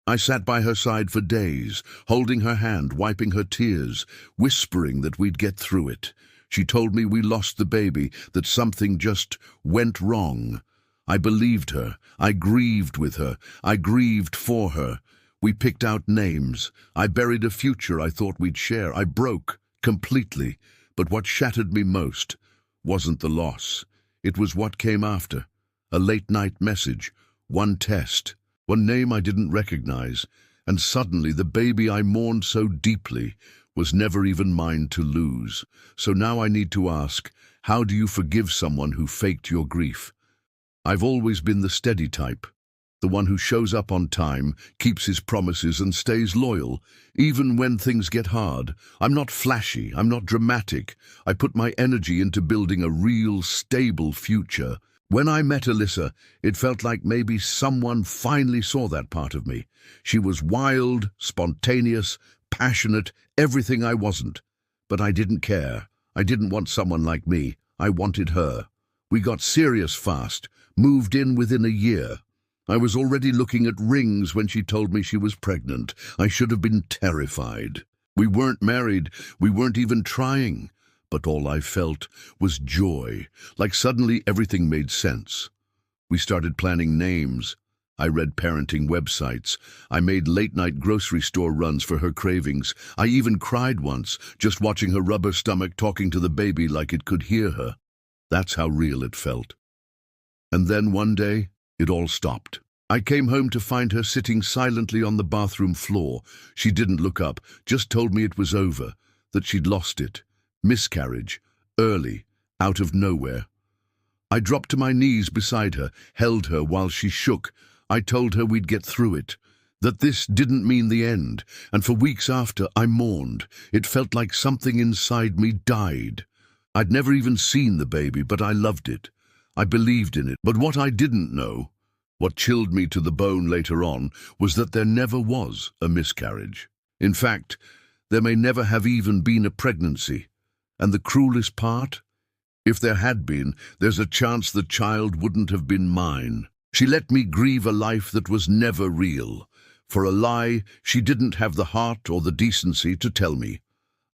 I sat by her side for days, holding her hand, wiping her tears, whispering that we'd get through it. She told me we lost the baby, that something just went wrong. I believed her. I grieved with her. I grieved for her. We picked out names. I buried a future I thought we'd share. I broke completely. But what shattered me most wasn't the loss. It was what came after. A late-night message, one test, one name I didn't recognize, and suddenly the baby I mourned so deeply was never even mine to lose. So now I need to ask, how do you forgive someone who faked your grief? I've always been the steady type, the one who shows up on time, keeps his promises and stays loyal, even when things get hard. I'm not flashy, I'm not dramatic. I put my energy into building a real, stable future. When I met Alyssa, it felt like maybe someone finally saw that part of me. She was wild, spontaneous, passionate, everything I wasn't. But I didn't care. I didn't want someone like me. I wanted her. We got serious fast, moved in within a year. I was already looking at rings when she told me she was pregnant. I should have been terrified. We weren't married. We weren't even trying. But all I felt was joy, like suddenly everything made sense. We started planning names. I read parenting websites. I made late-night grocery store runs for her cravings. I even cried once, just watching her rub her stomach, talking to the baby like it could hear her. That's how real it felt. And then one day, it all stopped. I came home to find her sitting silently on the bathroom floor. She didn't look up, just told me it was over, that she'd lost it. Miscarriage, early, out of nowhere. I dropped to my knees beside her, held her while she shook. I told her we'd get through it, that this didn't mean the end, and for weeks after I mourned. It felt like something inside me died. I'd never even seen the baby, but I loved it. I believed in it. But what I didn't know, what chilled me to the bone later on, was that there never was a miscarriage. In fact, there may never have even been a pregnancy. And the cruelest part? If there had been, there's a chance the child wouldn't have been mine. She let me grieve a life that was never real. For a lie she didn't have the heart or the decency to tell me.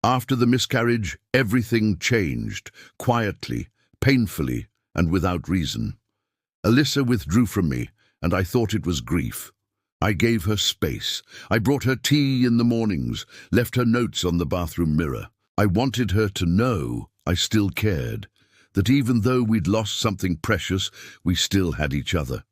After the miscarriage, everything changed, quietly, painfully, and without reason. Alyssa withdrew from me, and I thought it was grief. I gave her space. I brought her tea in the mornings, left her notes on the bathroom mirror. I wanted her to know I still cared, that even though we'd lost something precious, we still had each other.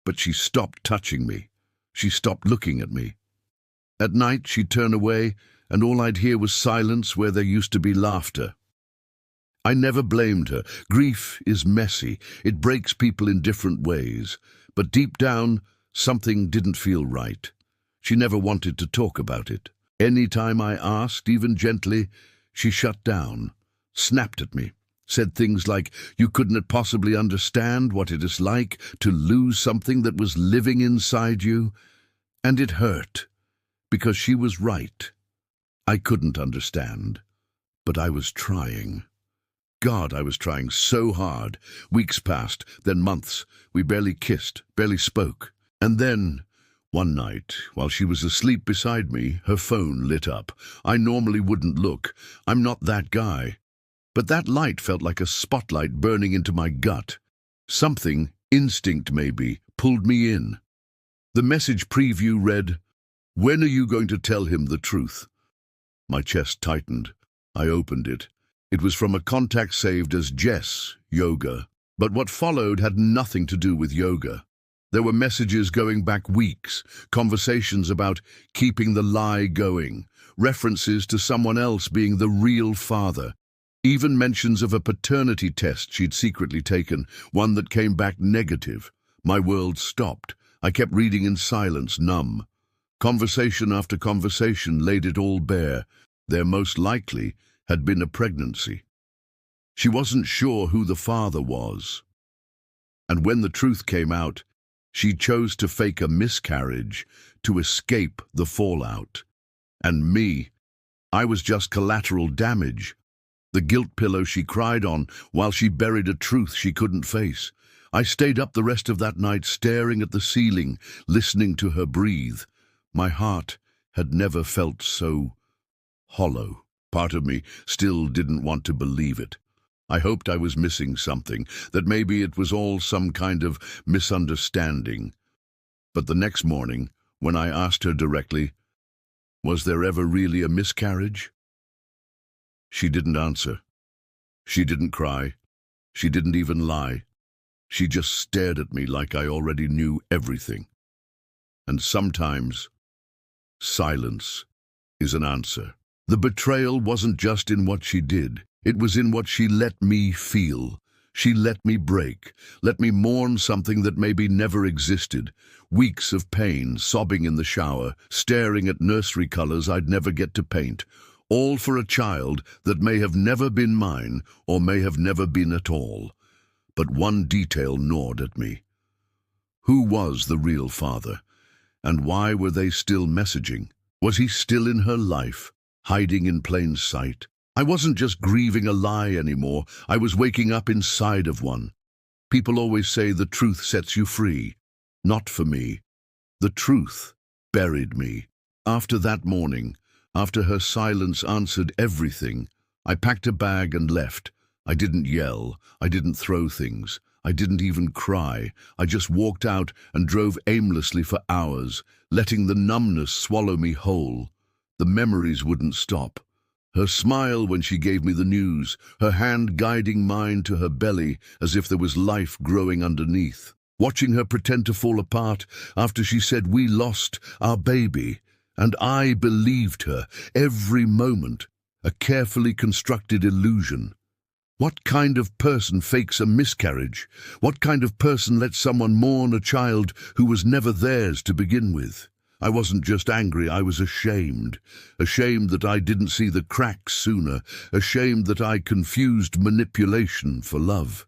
But she stopped touching me. She stopped looking at me. At night, she'd turn away, and all I'd hear was silence where there used to be laughter. I never blamed her. Grief is messy. It breaks people in different ways. But deep down, something didn't feel right. She never wanted to talk about it. Any time I asked, even gently, she shut down, snapped at me, said things like, "You couldn't possibly understand what it is like to lose something that was living inside you." And it hurt, because she was right. I couldn't understand, but I was trying. God, I was trying so hard. Weeks passed, then months. We barely kissed, barely spoke. And then, one night, while she was asleep beside me, her phone lit up. I normally wouldn't look. I'm not that guy. But that light felt like a spotlight burning into my gut. Something, instinct maybe, pulled me in. The message preview read, "When are you going to tell him the truth?" My chest tightened. I opened it. It was from a contact saved as Jess, yoga. But what followed had nothing to do with yoga. There were messages going back weeks, conversations about keeping the lie going, references to someone else being the real father, even mentions of a paternity test she'd secretly taken, one that came back negative. My world stopped. I kept reading in silence, numb. Conversation after conversation laid it all bare. There most likely had been a pregnancy. She wasn't sure who the father was. And when the truth came out, she chose to fake a miscarriage to escape the fallout. And me, I was just collateral damage, the guilt pillow she cried on while she buried a truth she couldn't face. I stayed up the rest of that night staring at the ceiling, listening to her breathe. My heart had never felt so hollow. Part of me still didn't want to believe it. I hoped I was missing something, that maybe it was all some kind of misunderstanding. But the next morning, when I asked her directly, "Was there ever really a miscarriage?" she didn't answer. She didn't cry. She didn't even lie. She just stared at me like I already knew everything. And sometimes, silence is an answer. The betrayal wasn't just in what she did. It was in what she let me feel. She let me break, let me mourn something that maybe never existed. Weeks of pain, sobbing in the shower, staring at nursery colors I'd never get to paint. All for a child that may have never been mine or may have never been at all. But one detail gnawed at me. Who was the real father? And why were they still messaging? Was he still in her life, hiding in plain sight? I wasn't just grieving a lie anymore. I was waking up inside of one. People always say the truth sets you free. Not for me. The truth buried me. After that morning, after her silence answered everything, I packed a bag and left. I didn't yell. I didn't throw things. I didn't even cry. I just walked out and drove aimlessly for hours, letting the numbness swallow me whole. The memories wouldn't stop. Her smile when she gave me the news, her hand guiding mine to her belly as if there was life growing underneath. Watching her pretend to fall apart after she said we lost our baby. And I believed her every moment, a carefully constructed illusion. What kind of person fakes a miscarriage? What kind of person lets someone mourn a child who was never theirs to begin with? I wasn't just angry, I was ashamed. Ashamed that I didn't see the cracks sooner. Ashamed that I confused manipulation for love.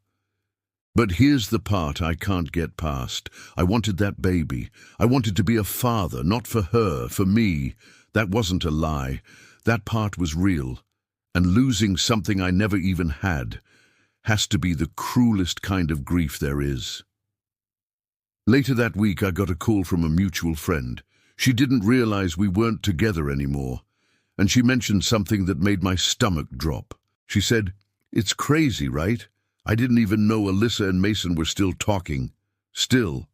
But here's the part I can't get past. I wanted that baby. I wanted to be a father, not for her, for me. That wasn't a lie. That part was real. And losing something I never even had has to be the cruelest kind of grief there is. Later that week, I got a call from a mutual friend. She didn't realize we weren't together anymore, and she mentioned something that made my stomach drop. She said, "It's crazy, right? I didn't even know Alyssa and Mason were still talking." Still,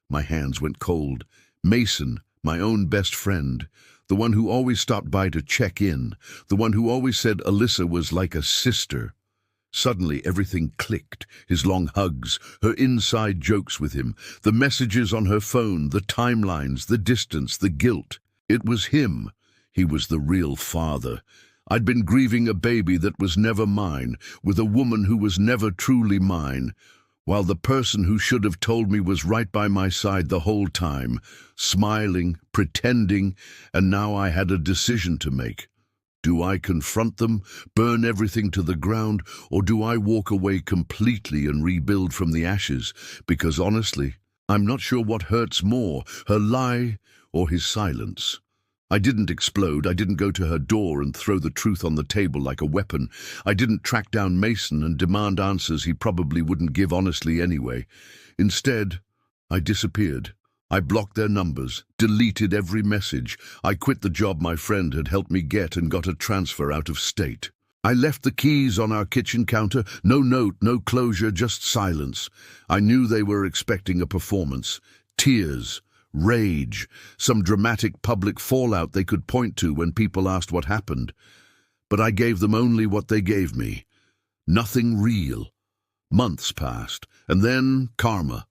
my hands went cold. Mason, my own best friend, the one who always stopped by to check in, the one who always said Alyssa was like a sister. Suddenly everything clicked, his long hugs, her inside jokes with him, the messages on her phone, the timelines, the distance, the guilt. It was him. He was the real father. I'd been grieving a baby that was never mine, with a woman who was never truly mine, while the person who should have told me was right by my side the whole time, smiling, pretending, and now I had a decision to make. Do I confront them, burn everything to the ground, or do I walk away completely and rebuild from the ashes? Because honestly, I'm not sure what hurts more, her lie or his silence. I didn't explode. I didn't go to her door and throw the truth on the table like a weapon. I didn't track down Mason and demand answers he probably wouldn't give honestly anyway. Instead, I disappeared. I blocked their numbers, deleted every message. I quit the job my friend had helped me get and got a transfer out of state. I left the keys on our kitchen counter. No note, no closure, just silence. I knew they were expecting a performance. Tears, rage, some dramatic public fallout they could point to when people asked what happened. But I gave them only what they gave me. Nothing real. Months passed, and then karma.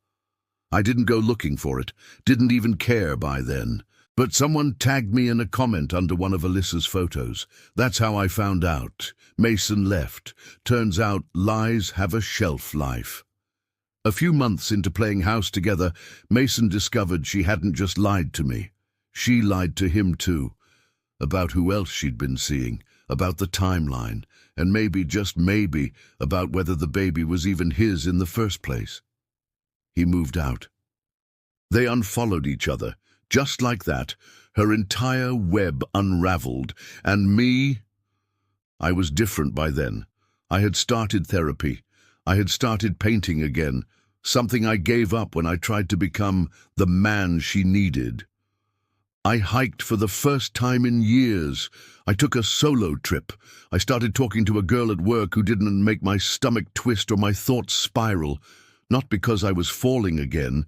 I didn't go looking for it, didn't even care by then. But someone tagged me in a comment under one of Alyssa's photos. That's how I found out. Mason left. Turns out lies have a shelf life. A few months into playing house together, Mason discovered she hadn't just lied to me. She lied to him too. About who else she'd been seeing, about the timeline, and maybe, just maybe, about whether the baby was even his in the first place. He moved out. They unfollowed each other. Just like that, her entire web unraveled. And me? I was different by then. I had started therapy. I had started painting again. something I gave up when I tried to become the man she needed. I hiked for the first time in years. I took a solo trip. I started talking to a girl at work who didn't make my stomach twist or my thoughts spiral, not because I was falling again,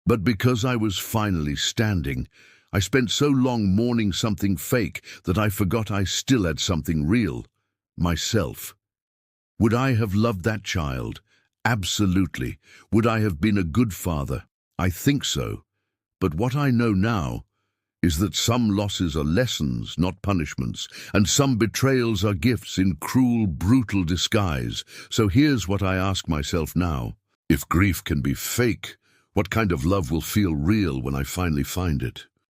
but because I was finally standing. I spent so long mourning something fake that I forgot I still had something real, myself. Would I have loved that child? Absolutely. Would I have been a good father? I think so. But what I know now is that some losses are lessons, not punishments, and some betrayals are gifts in cruel, brutal disguise. So here's what I ask myself now. If grief can be fake, what kind of love will feel real when I finally find it?